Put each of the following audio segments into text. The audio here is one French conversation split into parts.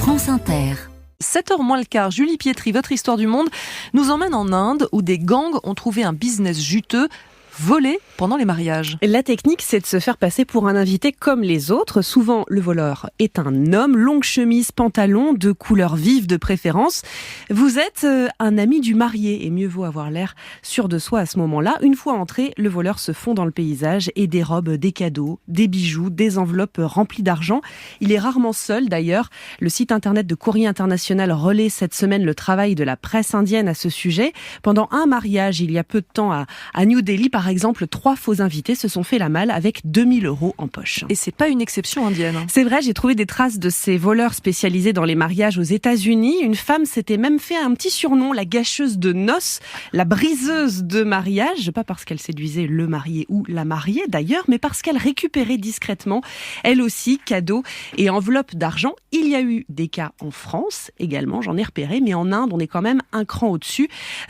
France Inter. 7h moins le quart, Julie Pietri, votre histoire du monde, nous emmène en Inde où des gangs ont trouvé un business juteux, voler pendant les mariages. La technique, c'est de se faire passer pour un invité comme les autres. Souvent, le voleur est un homme, longue chemise, pantalon, de couleur vive de préférence. Vous êtes un ami du marié et mieux vaut avoir l'air sûr de soi à ce moment-là. Une fois entré, le voleur se fond dans le paysage et dérobe des cadeaux, des bijoux, des enveloppes remplies d'argent. Il est rarement seul d'ailleurs. Le site internet de Courrier International relaie cette semaine le travail de la presse indienne à ce sujet. Pendant un mariage, il y a peu de temps à New Delhi, par exemple, 3 faux invités se sont fait la malle avec 2000 € en poche. Et c'est pas une exception indienne. C'est vrai, j'ai trouvé des traces de ces voleurs spécialisés dans les mariages aux États-Unis. Une femme s'était même fait un petit surnom, la gâcheuse de noces, la briseuse de mariage, pas parce qu'elle séduisait le marié ou la mariée d'ailleurs, mais parce qu'elle récupérait discrètement, elle aussi, cadeaux et enveloppes d'argent. Il y a eu des cas en France également, j'en ai repéré, mais en Inde, on est quand même un cran au-dessus.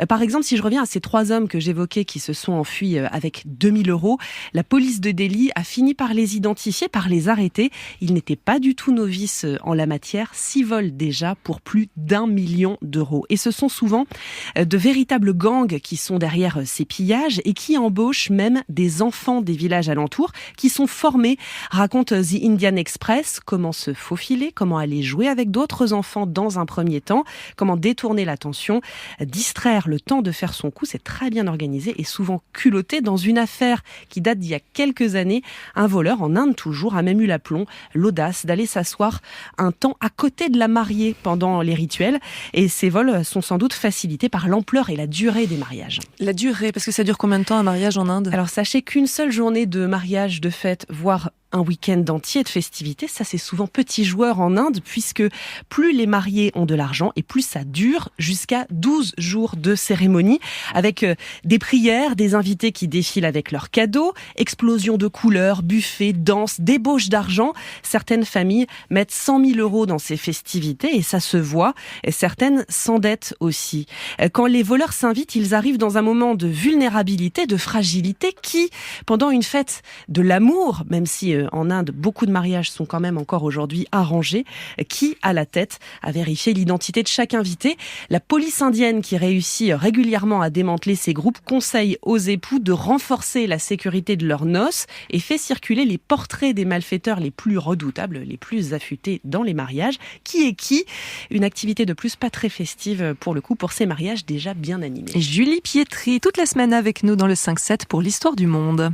Par exemple, si je reviens à ces 3 hommes que j'évoquais qui se sont enfuis avec 2000 €, la police de Delhi a fini par les identifier, par les arrêter. Ils n'étaient pas du tout novices en la matière, 6 vols déjà pour plus d'1 million d'euros. Et ce sont souvent de véritables gangs qui sont derrière ces pillages et qui embauchent même des enfants des villages alentours qui sont formés, raconte The Indian Express, comment se faufiler, comment aller jouer avec d'autres enfants dans un premier temps, comment détourner l'attention, distraire le temps de faire son coup. C'est très bien organisé et souvent culotté. Dans une affaire qui date d'il y a quelques années, un voleur en Inde toujours a même eu l'aplomb, l'audace d'aller s'asseoir un temps à côté de la mariée pendant les rituels. Et ces vols sont sans doute facilités par l'ampleur et la durée des mariages. La durée, parce que ça dure combien de temps un mariage en Inde ? Alors sachez qu'une seule journée de mariage, de fête, voire un week-end entier de festivités, ça c'est souvent petit joueur en Inde, puisque plus les mariés ont de l'argent et plus ça dure jusqu'à 12 jours de cérémonie, avec des prières, des invités qui défilent avec leurs cadeaux, explosion de couleurs, buffets, danses, débauche d'argent. Certaines familles mettent 100 000 € dans ces festivités et ça se voit, et certaines s'endettent aussi. Quand les voleurs s'invitent, ils arrivent dans un moment de vulnérabilité, de fragilité qui, pendant une fête de l'amour, même si en Inde, beaucoup de mariages sont quand même encore aujourd'hui arrangés, qui a la tête à vérifier l'identité de chaque invité. La police indienne, qui réussit régulièrement à démanteler ces groupes, conseille aux époux de renforcer la sécurité de leurs noces et fait circuler les portraits des malfaiteurs les plus redoutables, les plus affûtés dans les mariages. Qui est qui ? Une activité de plus pas très festive pour le coup, pour ces mariages déjà bien animés. Julie Pietri, toute la semaine avec nous dans le 5-7 pour l'histoire du monde.